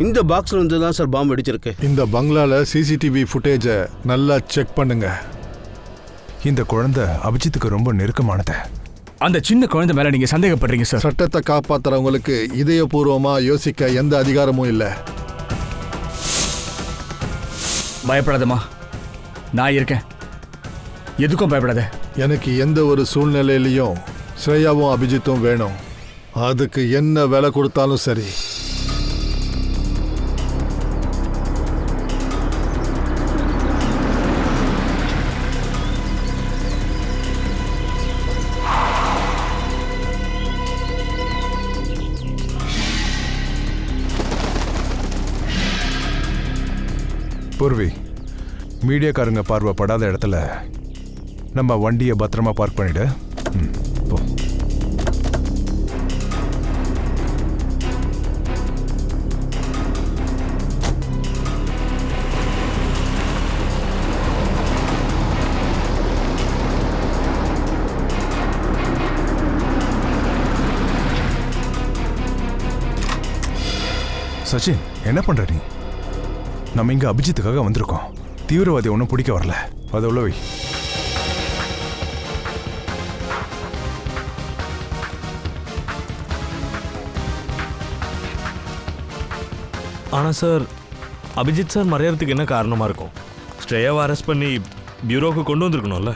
இந்த பாக்ஸ்ல இருந்து தான் சார் பாம்பு வெடிச்சிருக்கு. இந்த பங்களால சிசிடிவி ஃபுட்டேஜை நல்லா செக் பண்ணுங்க. இந்த குழந்தை அபிஜித்துக்கு ரொம்ப நெருக்கமானது. அந்த சின்ன குழந்தை மேல நீங்க சந்தேகப்படுறீங்க சார். சட்டத்தை காப்பாத்துறவங்களுக்கு இதயபூர்வமா யோசிக்க எந்த அதிகாரமும் இல்லை. பயப்படாதம்மா, நான் இருக்கேன். எதுக்கும் பயப்படாத. எனக்கு எந்த ஒரு சூழ்நிலையிலையும் ஸ்ரேயாவும் அபிஜித்தும் வேணும். அதுக்கு என்ன விலை கொடுத்தாலும் சரி. பூர்வி, மீடியாக்காரங்க பார்வை படாத இடத்துல நம்ம வண்டியை பத்திரமா பார்க் பண்ணிடு. போ. சச்சின், என்ன பண்ற நீ? நம்ம இங்க அபிஜித்துக்காக வந்திருக்கோம். தீவிரவாதி ஒன்றும் பிடிக்க வரல. அதை உள்ள வை. ஆனால் சார், அபிஜித் சார் மறையறதுக்கு என்ன காரணமாக இருக்கும்? ஸ்ட்ரேயாவை அரெஸ்ட் பண்ணி பியூரோவுக்கு கொண்டு வந்திருக்கணும்ல.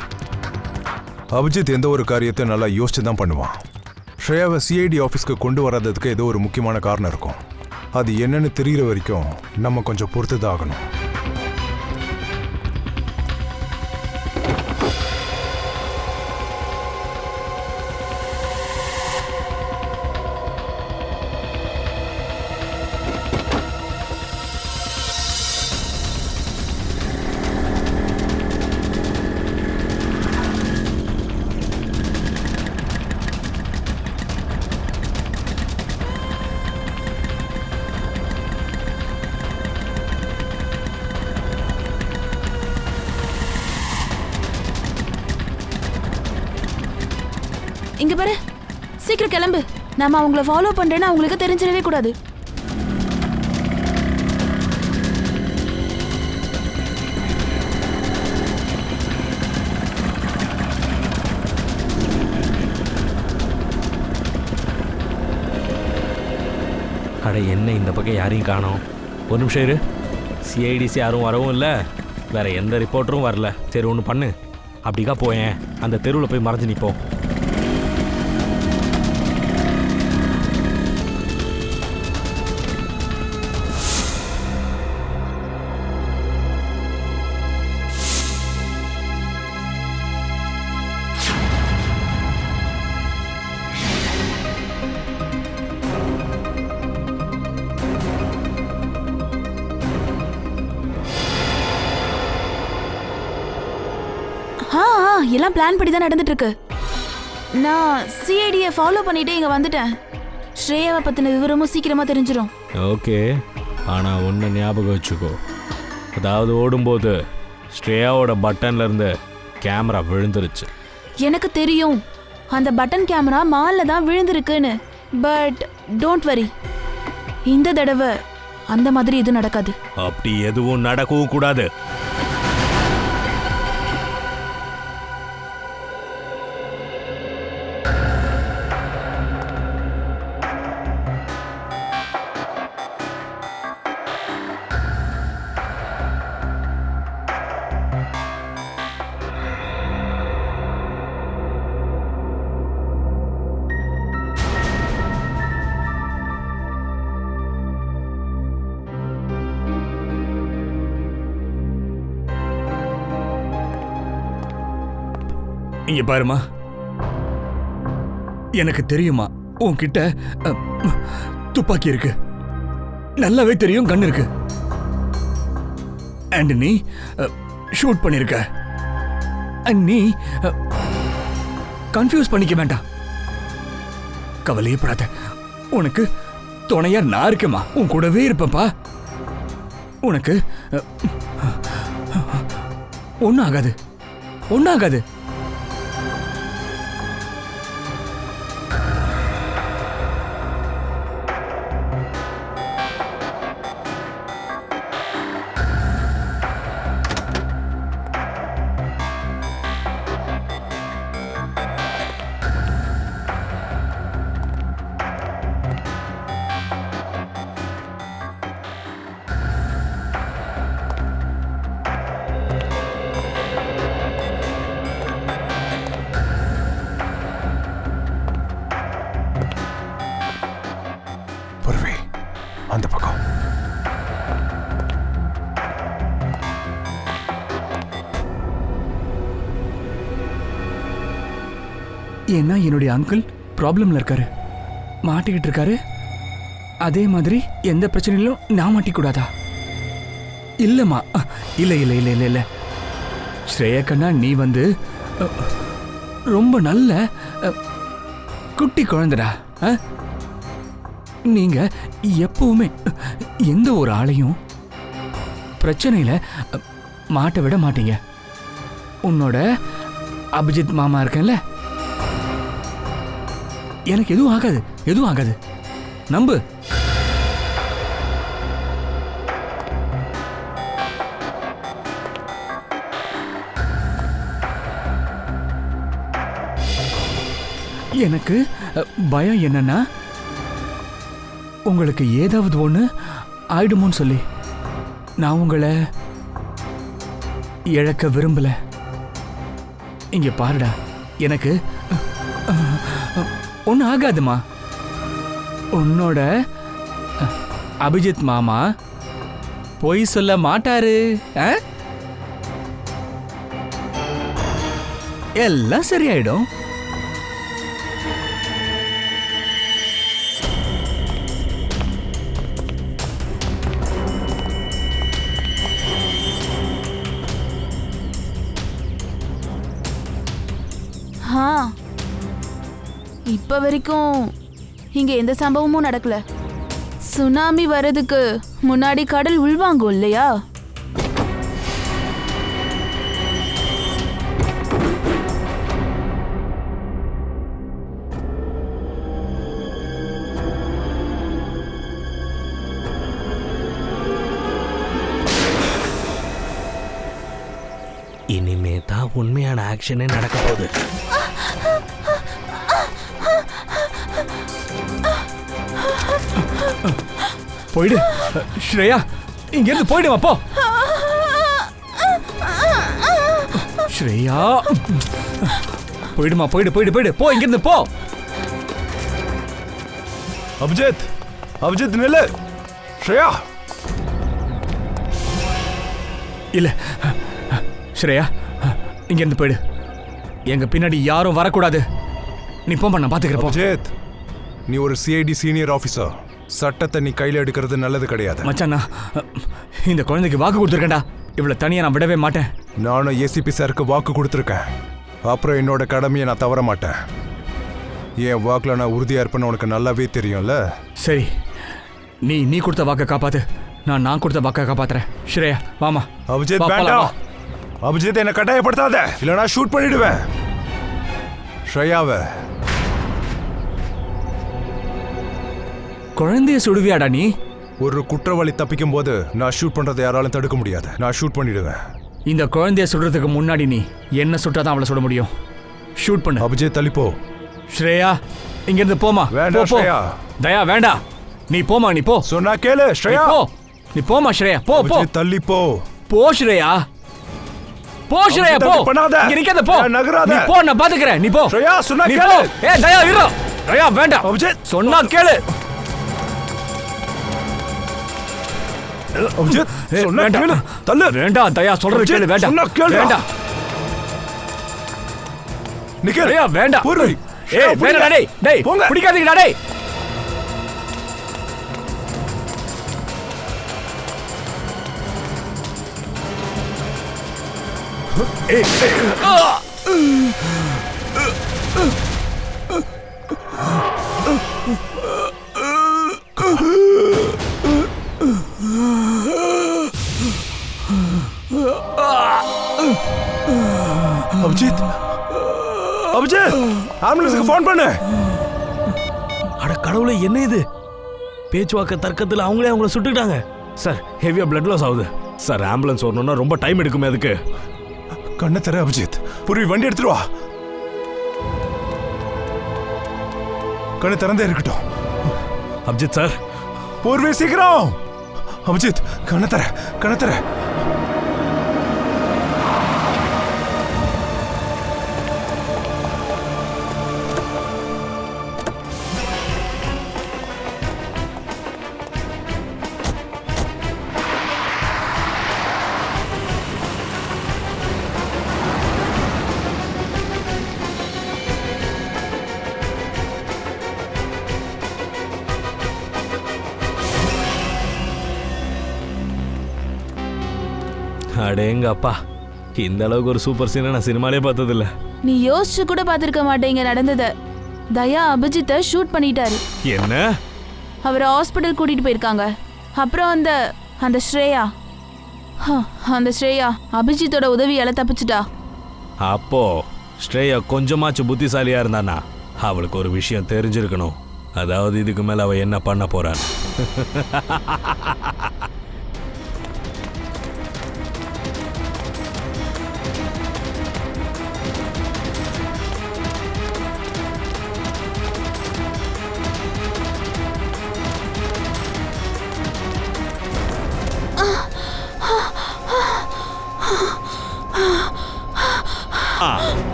அபிஜித் எந்த ஒரு காரியத்தை நல்லா யோசிச்சு தான் பண்ணுவான். ஸ்ரேயாவை சிஐடி ஆஃபீஸ்க்கு கொண்டு வராததுக்கு ஏதோ ஒரு முக்கியமான காரணம் இருக்கும். அது என்னன்னு தெரிகிற வரைக்கும் நம்ம கொஞ்சம் பொறுத்து தான் ஆகணும். இங்க பாரு, சீக்கிரம் கிளம்பு. நாம அவங்கள ஃபாலோ பண்றேன்னு அவங்களுக்கு தெரிஞ்சிடவே கூடாது. அட என்ன, இந்த பக்கம் யாரையும் காணோம். ஒரு நிமிஷம் இரு. சிஐடிசி யாரும் வரவும் இல்லை, வேற எந்த ரிப்போர்ட்டரும் வரல. சரி ஒன்று பண்ணு, அப்படிக்கா போயேன், அந்த தெருவில் போய் மறைஞ்சு நிற்போம். எல்லாம் பிளான் படி தான் நடந்துட்டு இருக்கு. நான் சிஐடியை ஃபாலோ பண்ணிட்டே இங்க வந்துட்டேன். ஸ்ரேயாவை பத்தின விவரமும் சீக்கிரமா தெரிஞ்சிடும். ஓகே, ஆனா ஒன்று ஞாபகம் வச்சுக்கோ. அதாவது ஓடும்போது ஸ்ரேயாவோட பட்டன்ல இருந்து கேமரா விழுந்துருச்சு. எனக்கு தெரியும் அந்த பட்டன் கேமரா மால்ல தான் விழுந்திருக்குன்னு. பட் டோன்ட் வரி, இந்த தடவை அந்த மாதிரி எதுவும் நடக்காது. அப்படி எதுவும் நடக்கவும் கூடாது. இங்க பாருமா, எனக்கு தெரியுமா உன்கிட்ட துப்பாக்கி இருக்கு, நல்லாவே தெரியும் கன் இருக்கு, அண்ட் நீ ஷூட் பண்ணிருக்க. அண்ட் நீ கன்ஃபியூஸ் பண்ணிக்க வேண்டாம், கவலையே படாத. உனக்கு துணையா நான் இருக்கேம்மா, உன் கூடவே இருப்பேன்ப்பா. உனக்கு ஒன்னும் ஆகாது, ஒன்னும் ஆகாது. அந்த பக்கம். ஏன்னா என்னுடைய அங்கிள் ப்ராப்ளம்ல இருக்காரு, மாட்டிக்கிட்டு இருக்காரு. அதே மாதிரி எந்த பிரச்சனையிலும் நான் மாட்டிக்கூடாதா? இல்லம்மா, இல்ல இல்ல இல்ல இல்ல இல்ல ஸ்ரேயா கண்ணா, நீ வந்து ரொம்ப நல்ல குட்டி குழந்தைடா. நீங்க எப்பவுமே எந்த ஒரு ஆளையும் பிரச்சனையில மாட்ட விட மாட்டீங்க. உன்னோட அபிஜித் மாமா இருக்கேன்ல, எனக்கு எதுவும் ஆகாது, எதுவும் ஆகாது, நம்பு. எனக்கு பயம் என்னன்னா, உங்களுக்கு ஏதாவது ஒண்ணு ஆயிடுமோன்னு சொல்லி நான் உங்களை இழக்க விரும்பல. இங்க பாருடா, எனக்கு ஒன்னும் ஆகாதுமா. உன்னோட அபிஜித் மாமா பொய் சொல்ல மாட்டாரு. எல்லாம் சரியாயிடும். இப்ப வரைக்கும் இங்க எந்த சம்பவமும் நடக்கல. சுனாமி வர்றதுக்கு முன்னாடி கடல் உள்வாங்கும் இல்லையா? இனிமே தான் உண்மையான ஆக்ஷனே நடக்க போகுது. போயிடு ஸ்ரேயா, இங்க இருந்து போயிடுவா. போ ஸ்ரேயா, போயிடுமா, போயிடு போயிடு போயிடு, போ இங்க இருந்து போ. அபிஜித், அபிஜித் நில்லு. ஸ்ரேயா, இல்ல ஸ்ரேயா, இங்க இருந்து போயிடு. எங்க பின்னாடி யாரும் வரக்கூடாது. நீ போமா, நான் பாத்துக்கிறேன். அபிஜித், நீ ஒரு சிஐடி சீனியர் ஆபீசர். சட்டத்தை நீ கையில் எடுக்கிறது நல்லது கிடையாது. மச்சான், இந்த குழந்தைக்கு வாக்கு கொடுத்துருக்கேன்டா. இவ்வளவு தனியா நான் விடவே மாட்டேன். நானும் ஏசிபி சாருக்கு வாக்கு கொடுத்துருக்கேன். அப்புறம் என்னோட கடமையை நான் தவற மாட்டேன். என் வாக்குல நான் உறுதியா இருப்பேன்னு உனக்கு நல்லாவே தெரியும்ல. சரி, நீ கொடுத்த வாக்கை காப்பாத்து. நான் கொடுத்த வாக்கை காப்பாத்துறேன். ஸ்ரேயா வாமா. அபிஜித் வேண்டாம். அபிஜித், என்ன கட்டாயப்படுத்தாத, இல்ல நான் ஷூட் பண்ணிடுவேன். ஸ்ரேயாவை குழந்தைய சுடுவியாடா நீ? ஒரு குற்றவாளி தப்பிக்கும் போது நான் ஷூட் பண்றதை யாராலும் தடுக்க முடியாது. நான் ஷூட் பண்ணிடுவேன். இந்த குழந்தைய சுடுறதுக்கு முன்னாடி நீ என்ன சுட்டாதான் அவளை சுட முடியும். ஷூட் பண்ணு. அபிஜித், தள்ளிப்போ. ஸ்ரேயா, இங்க இருந்து போமா. வேண்டாம் ஸ்ரேயா. தயா வேண்டாம், நீ போமா. நீ போ. சொன்னா கேளு ஸ்ரேயா. நீ போமா ஸ்ரேயா. போ போ. தள்ளிப்போ. போ ஸ்ரேயா, போ ஸ்ரேயா, போ. இங்க நிக்காத, போ. நகராத. நீ போ, நான் பாத்துக்கறேன். நீ போ ஸ்ரேயா, சொன்னா நீ கேளு. போ. தயா இரு. தயா வேண்டாம். அபிஜித், சொன்னா கேளு. அபிஜித், சொன்னா கேளு. தள்ளு. வேண்டாம் தயா, சொல்றது கேளு. வேண்டாம். சொன்னா கேளு. வேண்டாம். நிக்கல். தயா வேண்டாம். புரி. வேண்டாம் டேய். டேய், பிடிக்காதீங்கடா டேய். அபிஜித், அபிஜித், ஆம்புலன்ஸுக்கு ஃபோன் பண்ணு. அட கடவுளே, என்ன இது? பேச்சுவாக்க தர்க்கத்தில் அவங்களே அவங்கள சுட்டுக்கிட்டாங்க. சார், ஹெவியா பிளட் லாஸ் ஆகுது சார். ஆம்புலன்ஸ் வரணும்னா ரொம்ப டைம் எடுக்குமே. அதுக்கு கண்ணை தர அபிஜித். பூர்வி, வண்டி எடுத்துட்டு வா. கண்ணு திறந்தே இருக்கட்டும். அபிஜித் சார். பூர்வி, சீக்கிரம். அபிஜித், கண்ணை தர, கண்ணை தர. அடேங்க அப்பா, இந்த அளவுக்கு ஒரு சூப்பர் சீனை நான் சினிமாலே பார்த்ததில்ல. நீ யோசிச்சு கூட பார்த்திருக்க மாட்டேங்க நடந்தத. தயா அபிஜித்தை ஷூட் பண்ணிட்டாரு. என்ன? அவரை ஹாஸ்பிட்டல் கூட்டிட்டு போயிருக்காங்க. அப்புறம் அந்த ஸ்ரேயா அந்த ஸ்ரேயா அபிஜித்தோட உதவியால தப்பிச்சிட்டா. அப்போ ஸ்ரேயா கொஞ்சமாச்சும் புத்திசாலியா இருந்தானா அவளுக்கு ஒரு விஷயம் தெரிஞ்சிருக்கணும். அதாவது இதுக்கு மேல அவ என்ன பண்ண போறான்.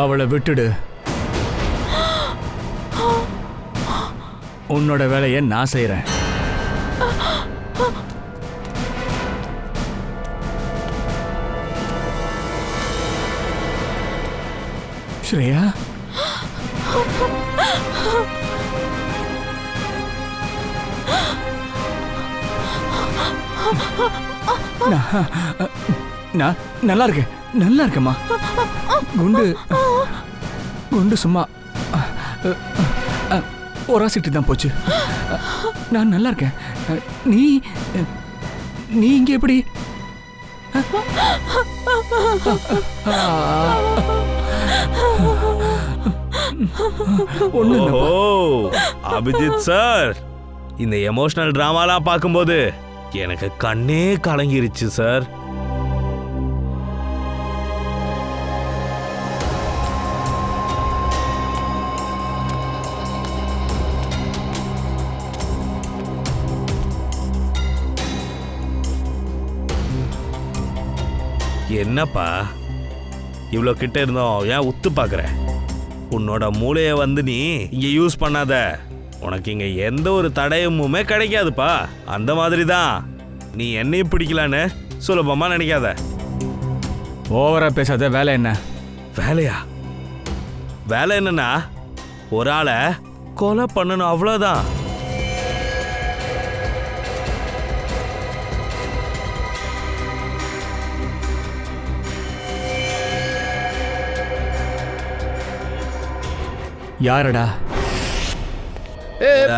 அவளை விட்டுடு. உன்னோட வேலையை நான் செய்றேன். ஸ்ரேயா, நான் நல்லா இருக்கேன், நல்லா இருக்கேம்மா. குண்டு சும்மா ஒராசிட்டு தான் போச்சு. நான் நல்லா இருக்கேன். நீ நீ இங்கே எப்படி? அபிஜித் சார், இந்த எமோஷனல் டிராமாலாம் பார்க்கும்போது எனக்கு கண்ணே கலங்கிருச்சு சார். என்னப்பா இவ்வளோ கிட்ட இருந்தோம், ஏன் உத்து பார்க்குற? உன்னோட மூளையை வந்து நீ இங்கே யூஸ் பண்ணாத. உனக்கு இங்கே எந்த ஒரு தடயமுமே கிடைக்காதுப்பா. அந்த மாதிரி தான் நீ என்னையும் பிடிக்கலான்னு சுலபமாக நினைக்காத. ஓவரா பேசாத. வேலை என்ன? வேலையா? வேலை என்னன்னா ஒரு ஆளை கொலை பண்ணணும், அவ்வளோதான். யாரடா?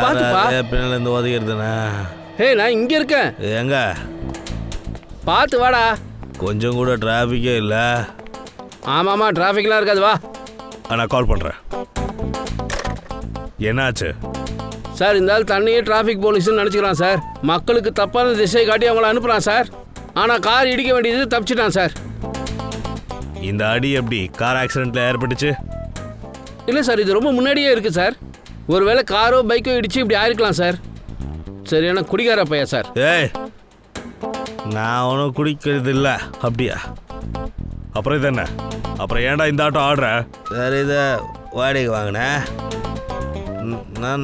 பாத்துப்பா. பின்னால இருந்து ஒதுக்கிறதுண்ணா. நான் இங்க இருக்கேன். எங்க? பார்த்து வாடா. கொஞ்சம் கூட டிராஃபிக்கே இல்லை. ஆமாமா, டிராஃபிக்லாம் இருக்காது. வா. நான் கால் பண்ணுறேன். என்னாச்சு சார்? இந்த ஆள் தண்ணியே டிராஃபிக் போலீஸ்னு நினச்சிக்கிறான் சார். மக்களுக்கு தப்பான திசை காட்டி அவங்கள அனுப்புகிறான் சார். ஆனால் கார் இடிக்க வேண்டியது தப்பிச்சிட்டான் சார். இந்த அடி எப்படி கார் ஆக்சிடென்ட்ல ஏற்பட்டுச்சு? இல்லை சார், இது ரொம்ப முன்னாடியே இருக்குது சார். ஒருவேளை காரோ பைக்கோ இடிச்சு இப்படி ஆயிருக்கலாம் சார். சரியான குடிகார பையா சார். ஏய், நான் ஒன்றும் குடிக்கிறது இல்லை. அப்படியா? அப்புறம் இது என்ன? அப்புறம் ஏன்டா இந்த ஆட்டோ ஆடுற? சார், இதை வாடகை வாங்கினேன்.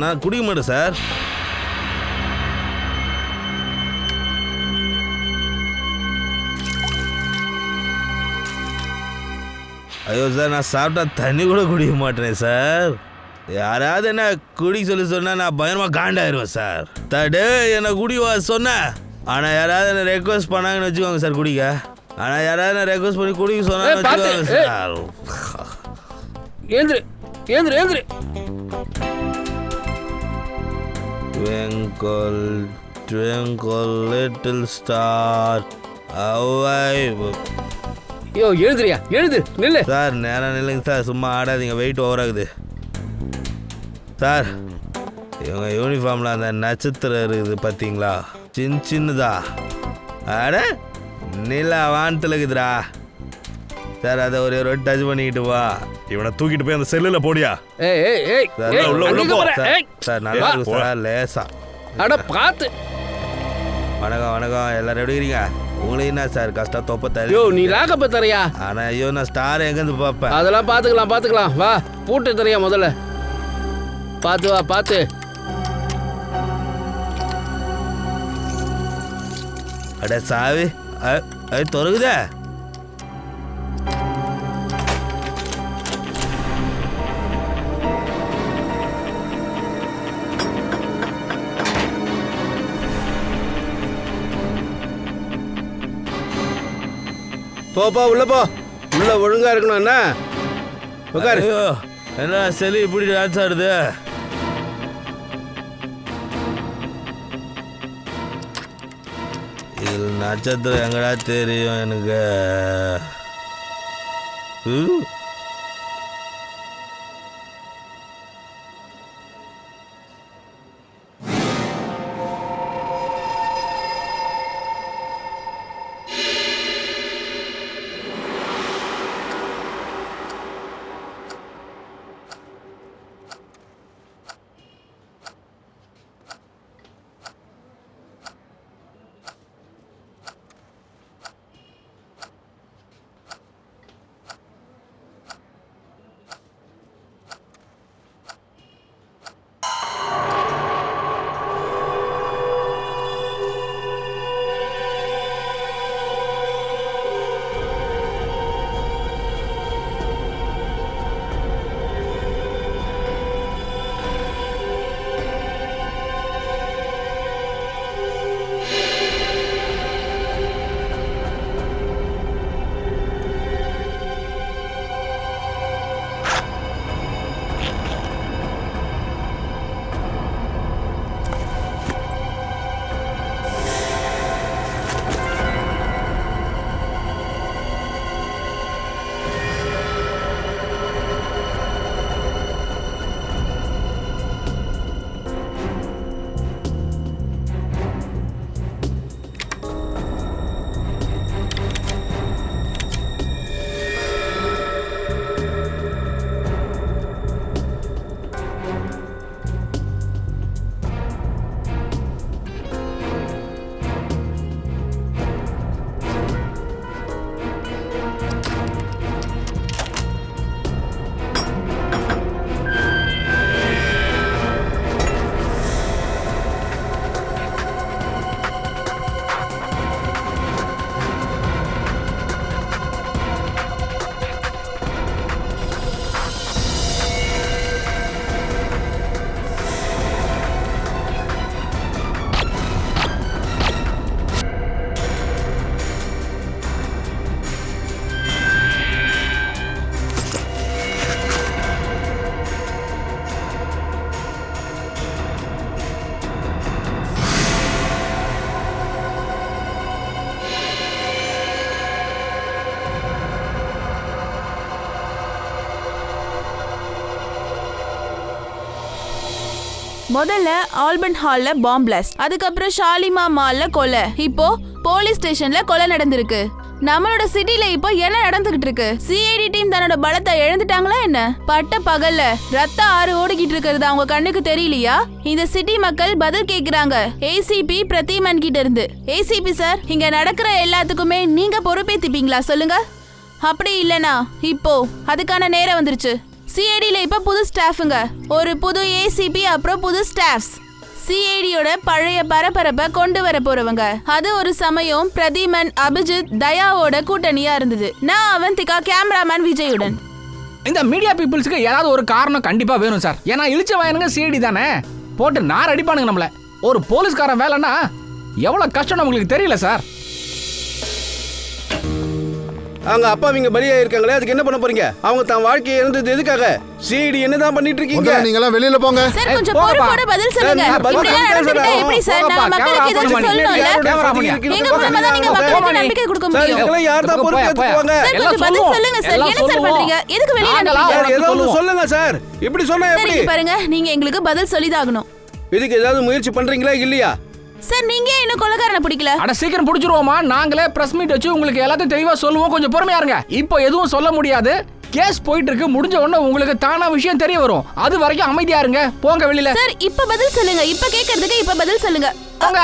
நான் குடிக்க மாட்டேன் சார். ஐயோ சார், நான் சாப்பிட்டா தண்ணி கூட குடிக்க மாட்டேனே சார். யாராவது என்ன குடிக்க சொன்னா நான் பயங்கரமாக காண்டாயிருவேன் சார். தடு என்ன குடிவா சொன்னேன். ஆனால் யாராவது என்ன ரெக்வஸ்ட் பண்ணாங்கன்னு வச்சுக்கோங்க சார் குடிக்க. ஆனால் யாராவது என்ன ரெக்வஸ்ட் பண்ணி குடிக்க சொன்னாங்கன்னு வச்சுக்கோங்க sir. ஏந்திரு ஏந்திரு ஏந்திரு. Twinkle, twinkle, little star, how I... ஐயோ, எழுதுறியா? எழுது, நில்லு சார். நேரம் நில்லுங்க சார், சும்மா ஆடாதீங்க, வெயிட் ஓவர் ஆகுது சார். இவங்க யூனிஃபார்மில் அந்த நட்சத்திரம் இருக்குது பார்த்தீங்களா? சின்னதா ஆட நிலா வானத்தில் இருக்குதுடா சார். அதை ஒரே ஒரு டச் பண்ணிக்கிட்டு வா. இவனை தூக்கிட்டு போய் அந்த செல்லில் போடியா. சார் நல்லா இருக்கு சார், லேசா. அட பார்த்து. வணக்கம் வணக்கம், எல்லாரும் எப்படி இருக்கீங்க? உங்களுக்கு என்ன சார் கஷ்டம்? தொப்ப தர. ஐயோ, நீ லாக்கப்ப தரையா? ஆனா ஐயோ, நான் ஸ்டார் எங்கேருந்து பார்ப்பேன்? அதெல்லாம் பார்த்துக்கலாம். வா, பூட்டு தரையா முதல்ல. பார்த்து வா, பார்த்து. அட சாவி, அது தொறகுதே. போப்பா உள்ள போ. உள்ள ஒழுங்கா இருக்கணும் என்ன? உட்காரு. ஐயோ என்ன சளி இப்படி டான்ஸ் ஆடுது? இது நட்சத்திரம் எங்கடா தெரியும் எனக்கு. முதல்ல ஆல்பர்ட் ஹால்ல பாம் பிளாஸ்ட், அதுக்கப்புறம் ஷாலிமா மால்ல கொலை, இப்போ போலீஸ் ஸ்டேஷன்ல கொலை நடந்திருக்கு. நம்மளோட சிட்டில இப்போ என்ன நடந்துகிட்டு இருக்கு? சிஐடி டீம் தன்னோட பலத்தை இழந்துட்டாங்களா என்ன? பட்ட பகல்ல ரத்த ஆறு ஓடிக்கிட்டு இருக்கிறது அவங்க கண்ணுக்கு தெரியலையா? இந்த சிட்டி மக்கள் பதில் கேக்குறாங்க ஏசிபி பிரதிமன் கிட்ட இருந்து. ஏசிபி சார், இங்க நடக்கிற எல்லாத்துக்குமே நீங்க பொறுப்பேத்துப்பீங்களா சொல்லுங்க? அப்படி இல்லனா இப்போ அதுக்கான நேரம் வந்துருச்சு. சிஐடில இப்ப புது ஸ்டாஃபுங்க, ஒரு புது ஏசிபி, அப்புறம் புது ஸ்டாஃப்ஸ். சிஐடியோட பழைய பரபரப்பை கொண்டு வர போறவங்க. அது ஒரு சமயம் பிரதிமன், அபிஜித், தயாவோட கூட்டணியா இருந்தது. நான் அவந்திகா, கேமராமேன் விஜயுடன். இந்த மீடியா பீப்புள்ஸுக்கு ஏதாவது ஒரு காரணம் கண்டிப்பா வேணும் சார். ஏன்னா இழிச்ச வயனுங்க சிஐடி தானே, போட்டு நார் அடிப்பானுங்க நம்மள. ஒரு போலீஸ்காரன் வேலைன்னா எவ்வளவு கஷ்டம் நம்மளுக்கு தெரியல சார். அவங்க அப்பா இங்க பலியா இருக்காங்களே, அதுக்கு என்ன பண்ண போறீங்க? அவங்க தான் வாழ்க்கையை இருந்தது எதுக்காக? சிஐடி என்னதான் பண்ணிட்டு இருக்கீங்க? நீங்க எல்லாம் வெளியில போங்க. சார் கொஞ்சம் பொறுப்போட பதில் சொல்லுங்க. இப்படி எல்லாம் நடந்துட்டா எப்படி சார்? நான் மக்களுக்கு ஏதாவது சொல்லணும்ல. எங்க மூலமா தான் நீங்க மக்களுக்கு நம்பிக்கை கொடுக்க முடியும். சார் யார் தான் பொறுப்பு எடுத்துவாங்க? சார் கொஞ்சம் பதில் சொல்லுங்க சார். என்ன சார் பண்றீங்க? எதுக்கு வெளியில அனுப்புறீங்க? ஏதாவது சொல்லுங்க சார். இப்படி சொன்னா எப்படி? பாருங்க, நீங்க எங்களுக்கு பதில் சொல்லிதாகணும். இதுக்கு ஏதாவது முயற்சி பண்றீங்களா இல்லையா? சார் நீங்க என்ன கொலைகாரனை பிடிக்கல? அட சீக்கிரம் பிடிச்சிருவோமா? நாங்களே பிரஸ் மீட் வச்சு உங்களுக்கு எல்லாத்தையும் தெளிவா சொல்லுவோம். கொஞ்சம் பொறுமையா இருங்க. இப்போ எதுவும் சொல்ல முடியாது. கேஸ் போயிட்டு இருக்கு. முடிஞ்ச உடனே உங்களுக்கு தானா விஷயம் தெரிய வரும். அது வரைக்கும் அமைதியா இருங்க. போங்க வெளியில. சார் இப்ப பதில் சொல்லுங்க. இப்ப கேக்குறதுக்கு இப்ப பதில் சொல்லுங்க. போங்க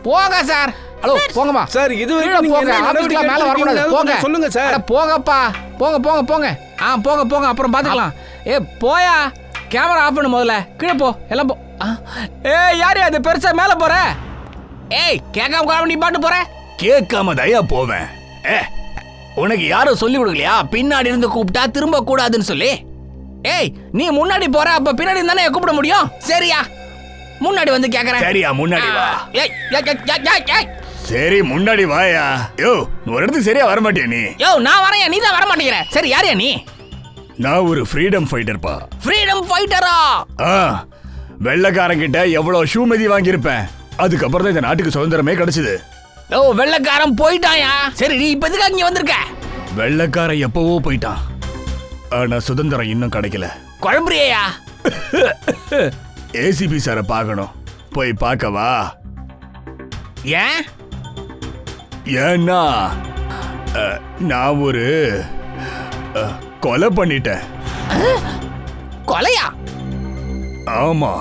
போங்க சார். ஹலோ போங்கம்மா சார். இது வரைக்கும் போங்க. ஆபீஸ்ல மேல வர கூடாது. போங்க சொல்லுங்க சார். போங்கப்பா. போங்க போங்க போங்க. போங்க போங்க. அப்புறம் பாத்துக்கலாம். போயா. கேமரா ஆஃப் பண்ணு முதல்ல. கீழே போ. எல்லாம் போ. யாரு அது பெருசா மேல போற? கேட்காம நீ பாட்டு போற? கேட்காம தயா போவேன். உனக்கு யாரும் சொல்லி கொடுக்கலையா பின்னாடி இருந்து கூப்பிட்டா திரும்ப கூடாதுன்னு சொல்லி? நீ முன்னாடி போற, அப்ப பின்னாடி தானே கூப்பிட முடியும். சரியா? முன்னாடி வந்து கேக்குறேன். சரியா முன்னாடி வா. சரி முன்னாடி வாயா. யோ ஒரு இடத்துக்கு சரியா வர மாட்டியா நீ? யோ நான் வரேன், நீ தான் வர மாட்டேங்கிற. சரி யாரையா நீ? நான் ஒரு ஃப்ரீடம் ஃபைட்டர்ப்பா. ஃப்ரீடம் ஃபைட்டரா? வெள்ளைக்காரங்கிட்ட எவ்வளவு ஷூ மிதி வாங்கியிருப்பேன். அதுக்கப்புறம் தான் இந்த நாட்டுக்கு சுதந்திரமே கிடைச்சது. ஓ வெள்ளைக்காரன் போயிட்டாயா? சரி நீ இப்ப எதுக்கு இங்க வந்திருக்க? வெள்ளைக்காரன் எப்பவோ போயிட்டான், ஆனா சுதந்திரம் இன்னும் கிடைக்கல. குழம்புறியா? ஏசிபி சாரை பார்க்கணும், போய் பார்க்கவா? ஏன்? ஏன்னா நான் ஒரு கொலை பண்ணிட்டேன். கொலையா? ஆமா.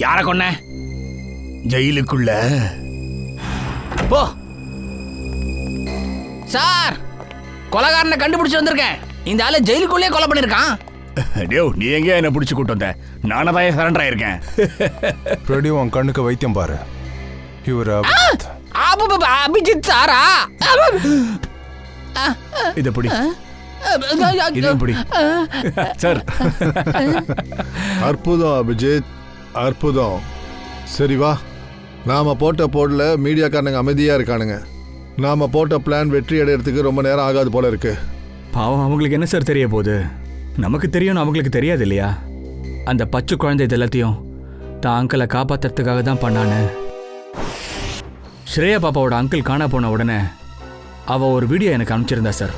யார கொன்ன? ஜெயிலுக்குள்ள. போ சார், கொலைகாரனை கண்டுபிடிச்சு வந்திருக்கேன். இந்த ஆளு ஜெயிலுக்குள்ளே கொலை பண்ணிருக்கான். டேய் நீ எங்க என்ன பிடிச்சு கூட்டு வந்த? நானே தான் சரண்டர் ஆயிருக்கேன். ரெடி உன் கண்ணுக்கு வைத்தியம் பாரு. இவர் அபிஜித் சாரா? இத பிடி, இதையும் பிடி சார். அற்புதம் அபிஜித், அற்புதம். சரி வா, நாம போட்ட போடல மீடியாக்காரனுங்க அமைதியா இருக்கானுங்க. நாம போட்ட பிளான் வெற்றி அடையறதுக்கு ரொம்ப நேரம் ஆகாது போல இருக்கு. பாவம், அவங்களுக்கு என்ன சார் தெரிய போகுது? நமக்கு தெரியும்னு அவங்களுக்கு தெரியாது இல்லையா? அந்த பச்சை குழந்தை இது எல்லாத்தையும் தான் அங்கிளை காப்பாத்துறதுக்காக தான் பண்ணான்னு. ஸ்ரேயா பாப்பாவோட அங்கிள் காணா போன உடனே அவ ஒரு வீடியோ எனக்கு அனுப்பிச்சிருந்தா சார்.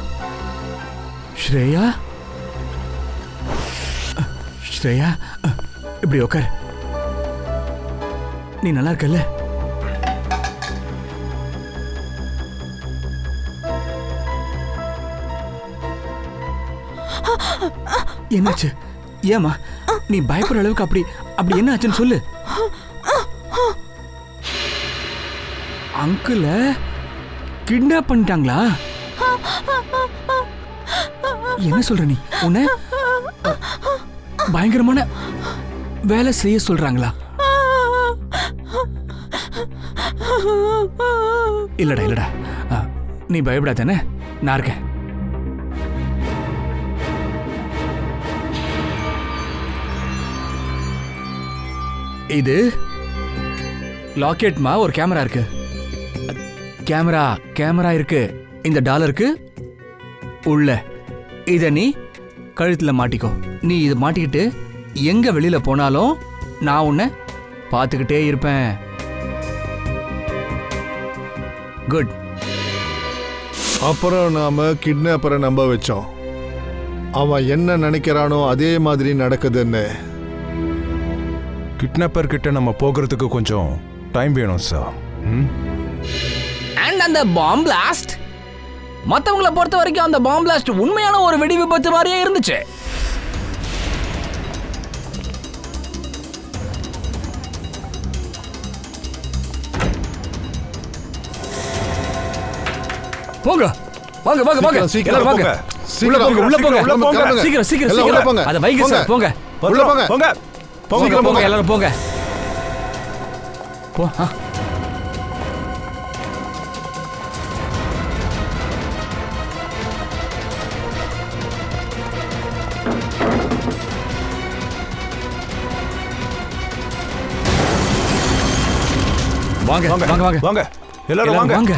ஸ்ரேயா, ஸ்ரேயா இப்படி உட்கார். நீ நல்லா இருக்கல்ல? என்னாச்சு? ஏமா நீ பயப்படுற அளவுக்கு அப்படி அப்படி என்ன ஆச்சுன்னு சொல்லு. அங்கிள கிட்னாப் பண்ணிட்டாங்களா? என்ன சொல்ற நீ? உன்னை பயங்கரமான வேலை செய்ய சொல்றாங்களா? இல்லடா இல்லடா, நீ பயப்படாதானே, நான் இருக்கேன். இது லாக்கெட்மா, ஒரு கேமரா இருக்கு. கேமரா இருக்கு இந்த டாலருக்கு உள்ள. இத நீ கழுத்துல மாட்டிக்கோ. நீ இது மாட்டிக்கிட்டு எங்க வெளியில போனாலும் நான் உன்னை பார்த்துக்கிட்டே இருப்பேன். குட். அப்புறம் நாம கிட்னாப்பரை நம்ப வச்சோம். அவன் என்ன நினைக்கிறானோ அதே மாதிரி நடக்குதுன்னு. கிட்னாப்பர் கிட்ட நம்ம போகிறதுக்கு கொஞ்சம் டைம் வேணும் சார். அண்ட் அந்த பாம் பிளாஸ்ட், மற்றவங்களை பொறுத்த வரைக்கும் அந்த பாம் பிளாஸ்ட் உண்மையான ஒரு வெடி விபத்து மாதிரியே இருந்துச்சு. போங்க, வாங்க வாங்க வாங்க, சீக்கிரம் வாங்க. சீக்கிரம் உள்ள போங்க, உள்ள போங்க, உள்ள போங்க. சீக்கிரம் சீக்கிரம் சீக்கிரம். அத வைங்க சார், போங்க. உள்ள போங்க. போங்க சீக்கிரம் போங்க, எல்லாரும் போங்க. போ. வாங்க வாங்க வாங்க வாங்க எல்லாரும் வாங்க. வாங்க.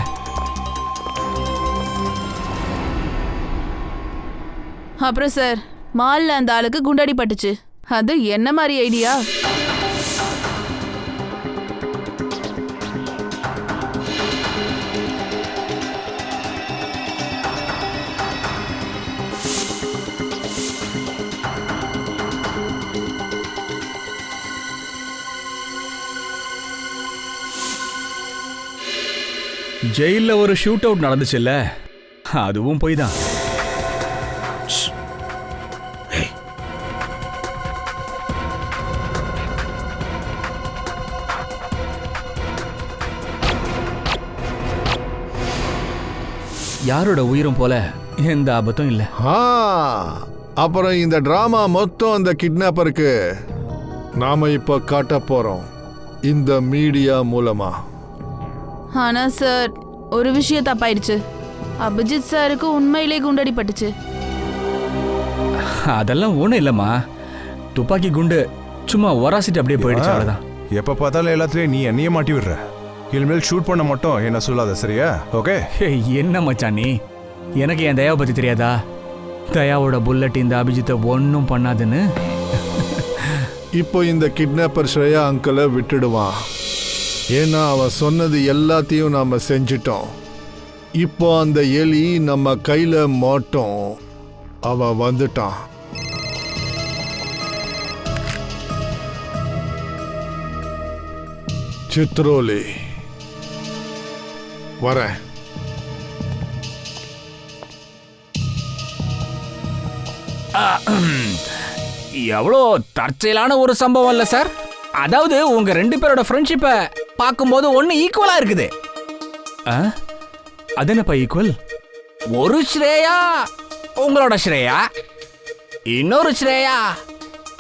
அப்புறம் சார், மால்ல அந்த ஆளுக்கு குண்டடி பட்டுச்சு. அது என்ன மாதிரி ஐடியா? ஜெயில்ல ஒரு ஷூட் அவுட் நடந்துச்சுல்ல, அதுவும் போய் தான். யாரோட உயிரும் போல எந்த ஆபத்தும் இல்ல. அப்புறம் இந்த டிராமா மொத்தம் அந்த கிட்னாப்பருக்கு நாம இப்ப காட்ட போறோம் இந்த மீடியா மூலமா. ஆனா சார், ஒரு விஷயம் தப்பாயிடுச்சு. அபிஜித் சாருக்கு உண்மையிலே குண்டடி பட்டுச்சு. அதெல்லாம் ஒண்ணும் இல்லம்மா, துப்பாக்கி குண்டு சும்மா ஒராசிட்டு அப்படியே போயிடுச்சு, அவ்வளவுதான். எப்போ பார்த்தாலும் எல்லாத்துலேயும் நீ என்னையே மாட்டி விடுற. இனிமேல் ஷூட் பண்ண மட்டும் என்ன சொல்லாத, சரியா? ஓகே. என்ன மச்சான் நீ? எனக்கு என் தயாவை பற்றி தெரியாதா? தயாவோட புல்லட் இந்த அபிஜித்தை ஒன்றும் பண்ணாதுன்னு. இப்போ இந்த கிட்னாப்பர் ஸ்ரேயா அங்கிளை விட்டுடுவான். ஏன்னா அவன் சொன்னது எல்லாத்தையும் நாம செஞ்சிட்டோம். இப்போ அந்த எலி நம்ம கையில மாட்டோம். அவன் வந்துட்டான். சித்ரோலி வரேன். எவ்வளோ தற்செயலான ஒரு சம்பவம் இல்லை சார். அதாவது உங்க 2 பேரோட ஃப்ரெண்ட்ஷிப்பை பார்க்கும்போது ஒன்று ஈக்குவலா இருக்குது. அது என்னப்பா ஈக்குவல்? ஒரு ஸ்ரேயா உங்களோட ஸ்ரேயா, இன்னொரு ஸ்ரேயா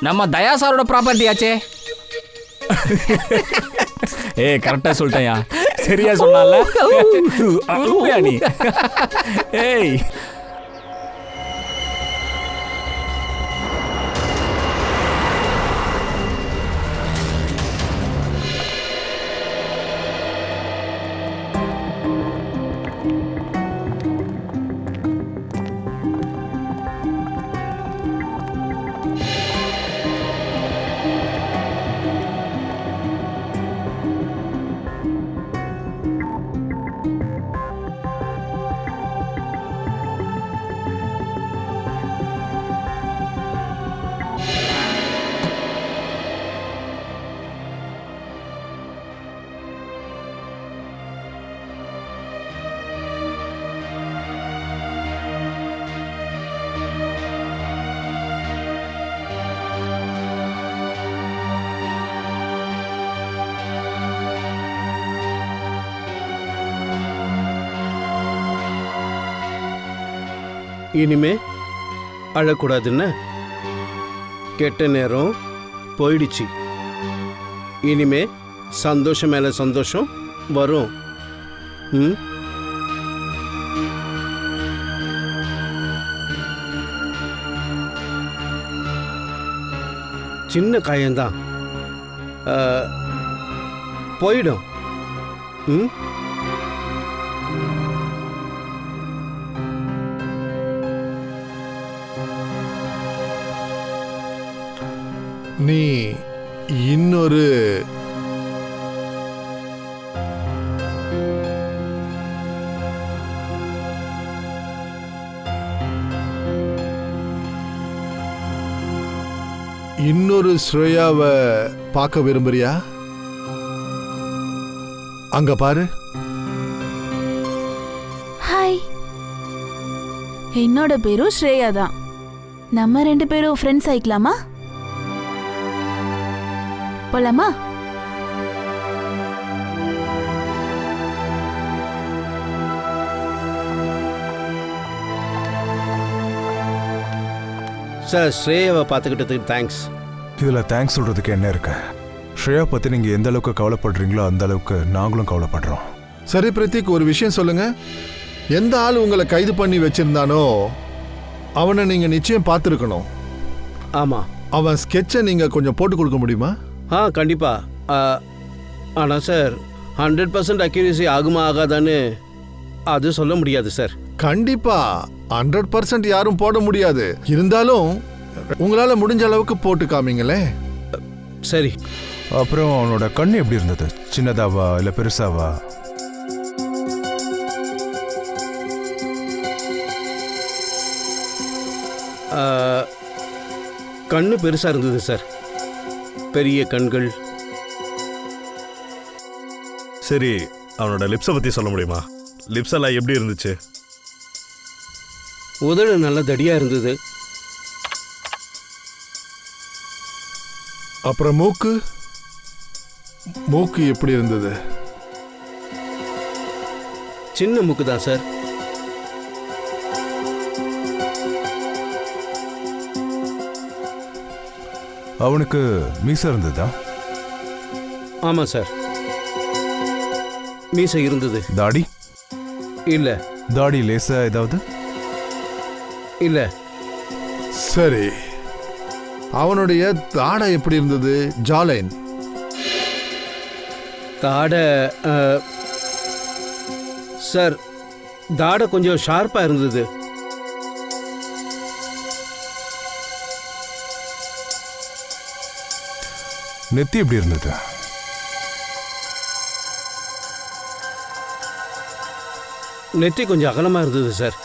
நம்ம தயா சாரோட ப்ராப்பர்ட்டி ஆச்சே. கரெக்டா சொல்லிட்டேயா? சரியா சொன்னால நீ. ஏய் இனிமே அழக்கூடாதுன்னு கெட்ட நேரம் போயிடுச்சு. இனிமே சந்தோஷம் மேல சந்தோஷம் வரும். சின்ன காயம்தான், போயிடும். நீ இன்னொரு ஸ்ரேயாவை பார்க்க விரும்புறியா? அங்க பாரு. ஹாய், என்னோட பேரும் ஸ்ரேயா தான். நம்ம 2 பேரும் ஃப்ரெண்ட்ஸ் ஆயிக்கலாமா? போலாமா? சார், ஸ்ரேயாவை பார்த்துக்கிட்டதுக்கு தேங்க்ஸ். இதில் தேங்க்ஸ் சொல்கிறதுக்கு என்ன இருக்கு? ஸ்ரேயா பற்றி நீங்கள் எந்த அளவுக்கு கவலைப்படுறீங்களோ அந்த அளவுக்கு நாங்களும் கவலைப்படுறோம். சரி பிரதீக், ஒரு விஷயம் சொல்லுங்க. எந்த ஆள் உங்களை கைது பண்ணி வச்சிருந்தானோ அவனை நீங்க நிச்சயம் பார்த்துருக்கணும். ஆமாம். அவன் ஸ்கெட்சை நீங்க கொஞ்சம் போட்டு கொடுக்க முடியுமா? கண்டிப்பா. ஆனால் சார், 100% அக்யூரசி ஆகுமா ஆகாதான்னு அது சொல்ல முடியாது சார். கண்டிப்பா 100% யாரும் போட முடியாது. இருந்தாலும் உங்களால முடிஞ்ச அளவுக்கு போட்டு காமிங்களே. சரி. அப்புறம் அவனோட கண்ணு எப்படி இருந்தது? சின்னதாவா இல்லை பெருசாவா? கண்ணு பெருசா இருந்தது சார், பெரிய கண்கள். சரி, அவனோட லிப்ஸை பற்றி சொல்ல முடியுமா? லிப்ஸ் எல்லாம் எப்படி இருந்துச்சு? உதடு நல்ல தடியா இருந்தது. அப்புறம் மூக்கு எப்படி இருந்தது? சின்ன மூக்கு தான் சார். அவனுக்கு மீசை இருந்ததா? ஆமா சார், மீசை இருந்தது. தாடி? இல்ல. தாடி லேசா ஏதாவது? இல்ல. சரி, அவனுடைய தாடை எப்படி இருந்தது? ஜாலைன்? தாடை சார், தாடை கொஞ்சம் ஷார்ப்பாக இருந்தது. நெத்தி எப்படி இருந்தது? நெத்தி கொஞ்சம் அகலமாக இருந்தது சார்.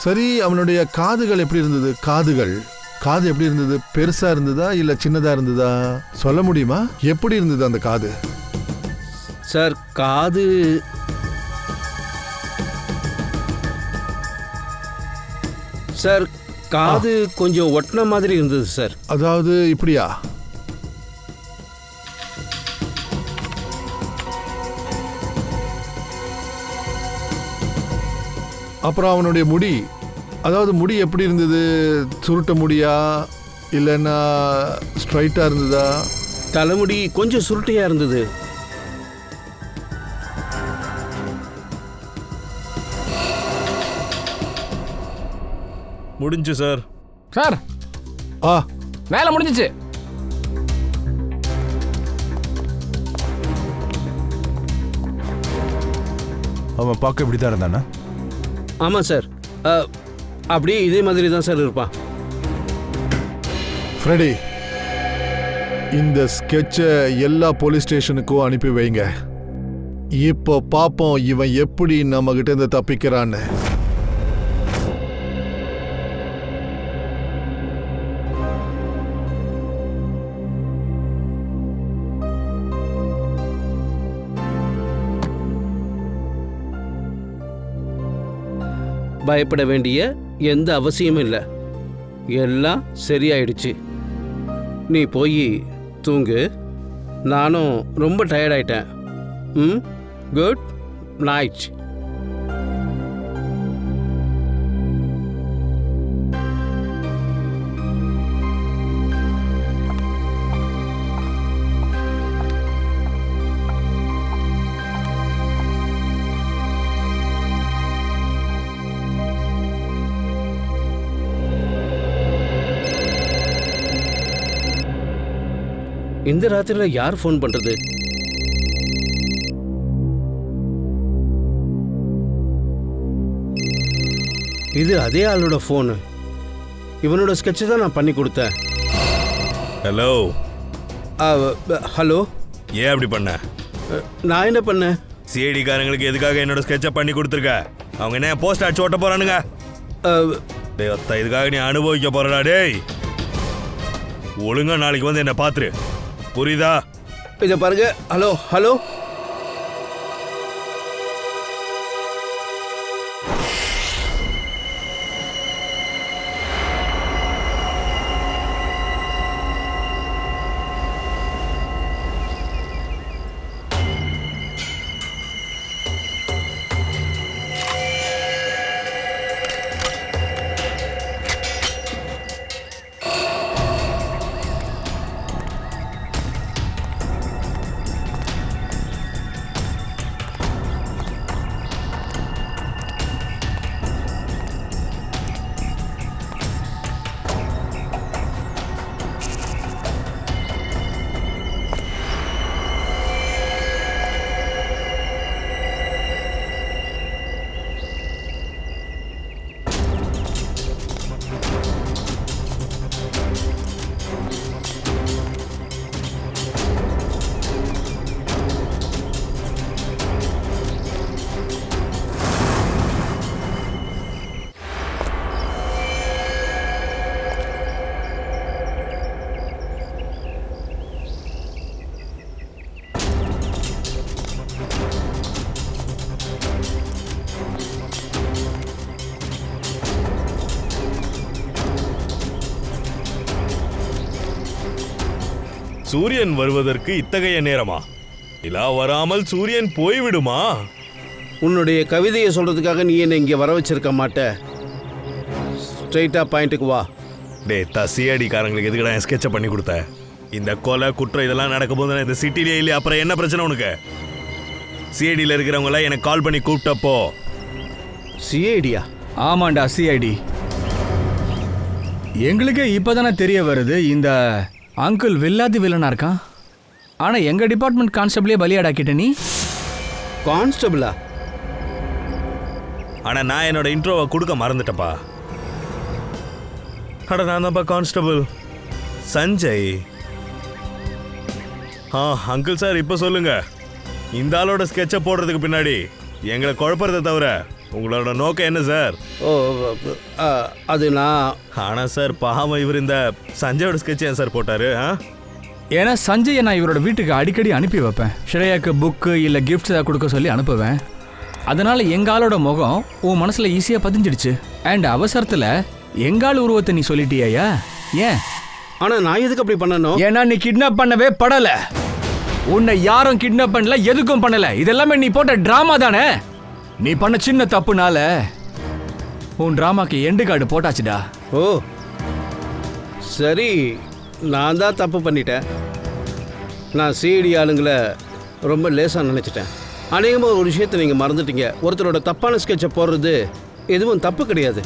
சரி, அவனுடைய காதுகள் எப்படி இருந்தது? காது எப்படி இருந்தது? பெருசா இருந்ததா இல்ல சின்னதா இருந்ததா சொல்ல முடியுமா? எப்படி இருந்தது அந்த காது? சார், காது சார், காது கொஞ்சம் ஒட்டின மாதிரி இருந்தது சார். அதாவது இப்படியா? அப்புறம் அவனுடைய முடி, அதாவது முடி எப்படி இருந்தது? சுருட்ட முடியா இல்லைன்னா ஸ்ட்ரைட்டா இருந்ததா? தலைமுடி கொஞ்சம் சுருட்டையாக இருந்தது. முடிஞ்சு சார். சார், ஆ, வேலை முடிஞ்சிச்சு. அவன் பார்க்க இப்படி தான் இருந்தானா? ஆமாம் சார், அப்படியே இதே மாதிரி தான் சார் இருப்பான். ஃப்ரெடி, இந்த ஸ்கெட்சை எல்லா போலீஸ் ஸ்டேஷனுக்கும் அனுப்பி வைங்க. இப்போ பாப்போம் இவன் எப்படி நம்ம கிட்ட இருந்து தப்பிக்கிறான்னு. பயப்பட வேண்டிய எந்த அவசியமும் இல்லை. எல்லாம் சரியாயிடுச்சு. நீ போய் தூங்கு. நானும் ரொம்ப டயர்டாயிட்டேன். Good night. இந்த ராத்திரில யார் ஃபோன் பண்றது? இது அதே ஆளோட ஃபோனு. இவனோட ஸ்கெட்சை தான் நான் பண்ணி கொடுத்தேன். ஹலோ. ஹலோ. ஏன் அப்படி பண்ண? நான் என்ன பண்ணேன்? சிஐடி காரங்களுக்கு எதுக்காக என்னோட ஸ்கெட்சை பண்ணி கொடுத்துருக்க? அவங்க என்ன போஸ்ட் அடிச்சு ஓட்ட போறானுங்க? டேய் அத்தா, இதுக்காக நீ அனுபவிக்க போறடா. டேய், ஒழுங்கா நாளைக்கு வந்து என்ன பாத்துரு, புரியுதா? இதை பாருங்க. Hello hello. சூரியன் வருவதற்கு இத்தகைய நேரமா? நிலா வராமல் சூரியன் போய்விடுமா? உன்னுடைய கவிதையை சொல்றதுக்காக நீ என்ன இங்கே வர வச்சிருக்க மாட்ட. ஸ்ட்ரைட்டா பாயிண்ட்டுக்கு வா. டே சிஐடி காரங்களுக்கு எதுக்கடா என் ஸ்கெட்சை பண்ணி கொடுத்த? இந்த கொலை குற்றம் இதெல்லாம் நடக்கும்போது நான் இந்த சிட்டிலே இல்லையா? அப்புறம் என்ன பிரச்சனை உனக்கு? சிஐடியில் இருக்கிறவங்களாம் எனக்கு கால் பண்ணி கூப்பிட்டப்போ. சிஐடியா? ஆமாண்டா, சிஐடி. எங்களுக்கே இப்போதானே தெரிய வருது இந்த அங்கிள் வில்லாதி வில்லனா இருக்கான். ஆனா எங்க டிபார்ட்மெண்ட் கான்ஸ்டபிளே பலியாடாக்கிட்ட நீ. கான்ஸ்டபிளா? ஆனா நான் என்னோட இன்ட்ரோவை கொடுக்க மறந்துட்டப்பா. அட நான் தான்ப்பா கான்ஸ்டபிள் சஞ்சய். அங்கிள் சார் இப்போ சொல்லுங்க, இந்த ஆளோட ஸ்கெட்சை போடுறதுக்கு பின்னாடி எங்களை குழப்பறதை தவிர உங்களோட நோக்கம் என்ன சார்? ஓ அது நான். ஆனா சார் பாவம், இவர் இந்த சஞ்சயோட ஸ்கெட்ச் ஏன் சார் போட்டாரு? ஏன்னா சஞ்சயை நான் இவரோட வீட்டுக்கு அடிக்கடி அனுப்பி வைப்பேன். ஸ்ரேயாக்கு புக்கு இல்லை கிஃப்ட்ஸ் ஏதாவது கொடுக்க சொல்லி அனுப்புவேன். அதனால எங்காலோட முகம் உன் மனசுல ஈஸியா பதிஞ்சிடுச்சு. அண்ட் அவசரத்துல எங்கால் உருவத்தை நீ சொல்லிட்டியா? ஏன்? ஆனா நான் எதுக்கு அப்படி பண்ணணும்? ஏன்னா நீ கிட்னாப் பண்ணவே படல. உன்னை யாரும் கிட்னாப் பண்ணல, எதுக்கும் பண்ணல. இதெல்லாமே நீ போட்ட டிராமா தானே. நீ பண்ண சின்ன தப்புனால உன் டிராமாக்கு எண்டு கார்டு போட்டாச்சுடா. ஓ சரி, நான் தான் தப்பு பண்ணிட்டேன். நான் சிஐடி ஆளுங்களை ரொம்ப லேசாக நினச்சிட்டேன். அநேகமாக ஒரு விஷயத்தை நீங்கள் மறந்துட்டீங்க. ஒருத்தரோட தப்பான ஸ்கெட்சை போடுறது எதுவும் தப்பு கிடையாது.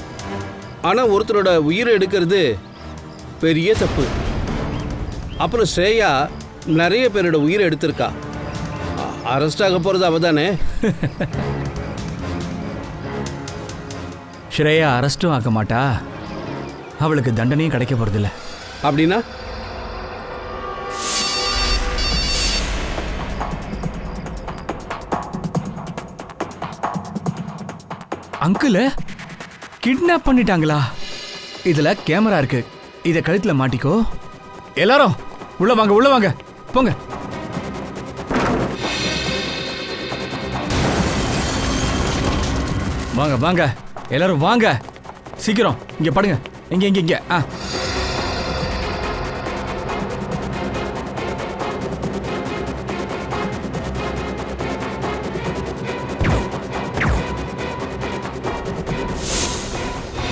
ஆனால் ஒருத்தரோட உயிரை எடுக்கிறது பெரிய தப்பு. அப்புறம் ஸ்ரேயா நிறைய பேரோட உயிரை எடுத்திருக்கா. அரெஸ்ட் ஆக போகிறது அவ தானே. ஸ்ரேயா அரெஸ்டும் ஆக்க மாட்டா, அவளுக்கு தண்டனையும் கிடைக்க போறதில்ல. அப்படின்னா அங்கிள் கிட்னாப் பண்ணிட்டாங்களா? இதுல கேமரா இருக்கு, இத கழுத்துல மாட்டிக்கோ. எல்லாரும் உள்ள வாங்க, உள்ள வாங்க, போங்க. வாங்க வாங்க எல்லாரும் வாங்க, சீக்கிரம் இங்க படுங்க. இங்க இங்க இங்க.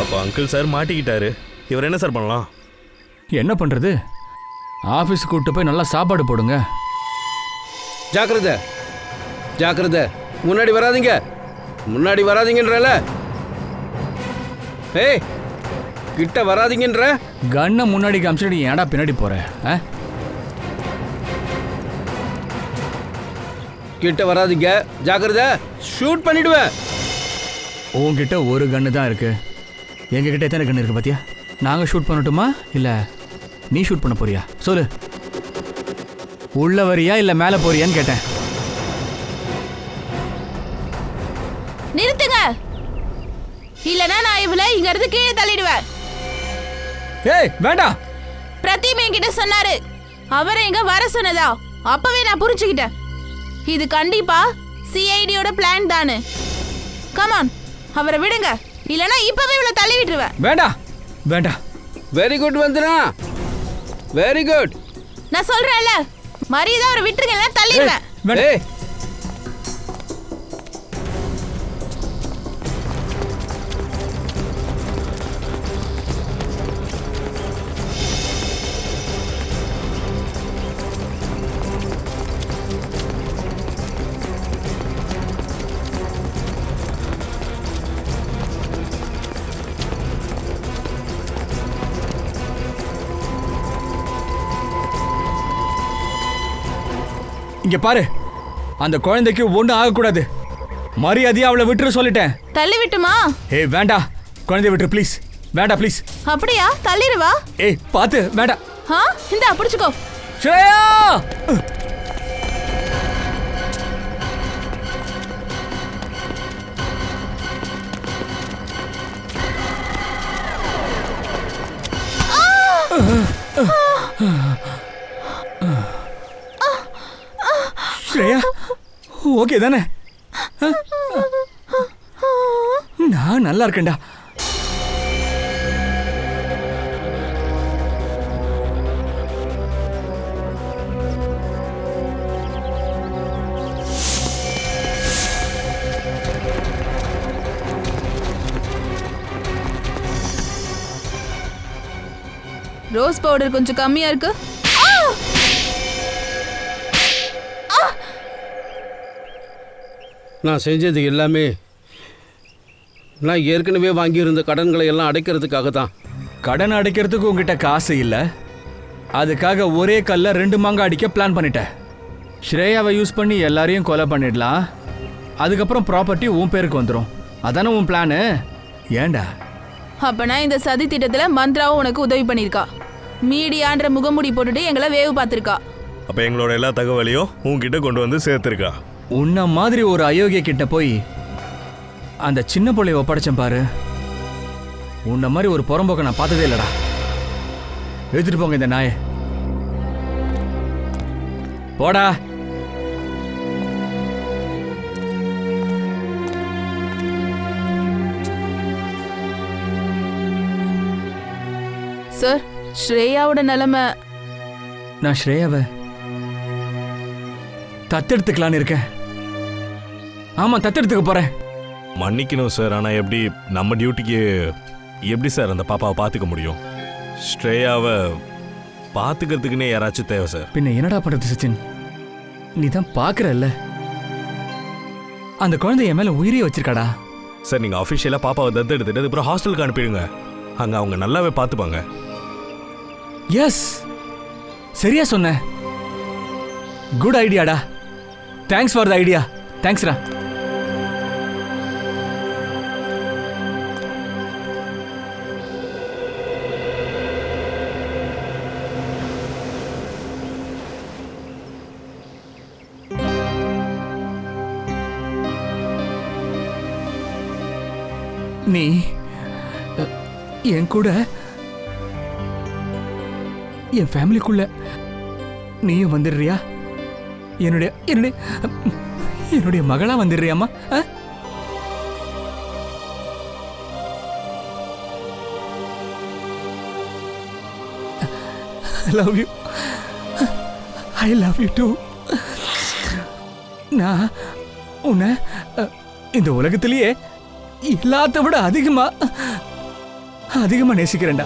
அப்போ அங்கிள் சார் மாட்டிக்கிட்டாரு. இவர் என்ன சார் பண்ணலாம்? என்ன பண்றது? ஆபீஸ் கூட்டு போய் நல்லா சாப்பாடு போடுங்க. ஜாக்கிரதை ஜாக்கிரதை, முன்னாடி வராதீங்க, முன்னாடி வராதீங்கன்றல. ஏய் கிட்ட வராதீங்கன்ற. கண்ணை முன்னாடி காமிச்சிட்டு ஏன்டா பின்னாடி போற? கிட்ட வராதீங்க, ஜாக்கிரதை, ஷூட் பண்ணிடுவேன். உன்கிட்ட ஒரு கண்ணு தான் இருக்கு, எங்ககிட்ட எத்தனை கண்ணு இருக்கு பாத்தியா? நாங்க ஷூட் பண்ணட்டுமா இல்ல நீ ஷூட் பண்ண போறியா? சொல்லு. உள்ள வரியா இல்ல மேல போறியான்னு கேட்டேன். நிறுத்துங்க, இல்லனா நான் இவளை இங்க இருந்து கீழே தள்ளிடுவேன். ஏய் வேண்டாம். பிரதீப் என்கிட்ட சொன்னாரு, அவரை இங்க வர சொன்னதா. அப்பவே நான் புரிஞ்சுக்கிட்டேன், இது கண்டிப்பா சிஐடியோட பிளான் தானு. கமான், அவரை விடுங்க, இல்லனா இப்பவே இவளை தள்ளி விட்டுருவேன். வேண்டாம் வேண்டாம். வெரி குட் வந்தனா, வெரி குட். நான் சொல்றேன்ல, மரியாதை அவரை விட்டுருங்க, இல்ல தள்ளிடுவேன். ஏய் இங்க பாரு, அந்த குழந்தைக்கு ஒண்ணும் ஆகக்கூடாது. மரியாதையா அவளை விட்டுரு சொல்லிட்டேன். தள்ளி விட்டுமா? ஏய் வேண்டாம், குழந்தைய விட்டுரு ப்ளீஸ். வேண்டாம் ப்ளீஸ். அப்படியா? தள்ளிடுவா. ஏய் பாத்து, வேண்டாம். இந்தா பிடிச்சுக்கோ. ஸ்ரேயா! ஸ்ரேயா ஓகே தானே? நான் நல்லா இருக்கேன்டா. ரோஸ் பவுடர் கொஞ்சம் கம்மியா இருக்கு. நான் செஞ்சது எல்லாமே நான் ஏற்கனவே வாங்கியிருந்த கடன்களை எல்லாம் அடைக்கிறதுக்காக தான். கடன் அடைக்கிறதுக்கு உங்ககிட்ட காசு இல்லை, அதுக்காக ஒரே கல்ல 2 மாங்காய் அடிக்க பிளான் பண்ணிட்டேன். ஸ்ரேயாவை யூஸ் பண்ணி எல்லாரையும் கொலை பண்ணிடலாம், அதுக்கப்புறம் ப்ராப்பர்ட்டி உன் பேருக்கு வந்துடும். அதானே உன் பிளானு? ஏண்டா? அப்பனா இந்த சதி திட்டத்துல மந்த்ராவும் உனக்கு உதவி பண்ணிருக்கா. மீடியான்ற முகமூடி போட்டுட்டு எங்களை வேவு பார்த்திருக்கா. அப்ப எங்களோட எல்லா தகவலையும் உன்கிட்ட கொண்டு வந்து சேர்த்திருக்கா. உன்ன மாதிரி ஒரு அயோக்கிய கிட்ட போய் அந்த சின்ன பிள்ளைய ஒப்படைச்சேன் பாரு. உன்ன மாதிரி ஒரு புறம்போக்க நான் பார்த்ததே இல்லடா. எடுத்துட்டு போங்க இந்த நாயை. போடா. சார், ஸ்ரேயாவோட நிலைமை. நான் ஸ்ரேயாவை தத்தெடுத்துக்கலான்னு இருக்கேன். ஆமா, தத்தெடுத்துக்க போறேன். மன்னிக்கணும் சார், ஆனா எப்படி நம்ம டியூட்டிக்கு எப்படி சார் அந்த பாப்பாவை பார்த்துக்க முடியும்? ஸ்ரேயாவை பார்த்துக்கிறதுக்குன்னே யாராச்சும் தேவை சார். பின்ன என்னடா பண்றது சச்சின்? நீ தான் பாக்குறல்ல, அந்த குழந்தை என் மேல உயிரே வச்சிருக்காடா. சார், நீங்க அஃபிஷியலா பாப்பாவை தத்தெடுத்துட்டு அதுக்கப்புறம் ஹாஸ்டலுக்கு அனுப்பிடுங்க. அங்க அவங்க நல்லாவே பார்த்துப்பாங்க. எஸ், சரியா சொன்ன. குட் ஐடியாடா. Thanks for the idea. தேங்க்ஸ்ரா. நீ என் கூட என் ஃபேமிலிக்குள்ள நீயும் வந்துடுறியா? என்னுடைய என்னுடைய என்னுடைய மகளா வந்துடுறியாமா? Love you. I love you too. நான் உன்னை இந்த உலகத்திலேயே எல்லாத்த விட அதிகமா நேசிக்கிறேன்டா.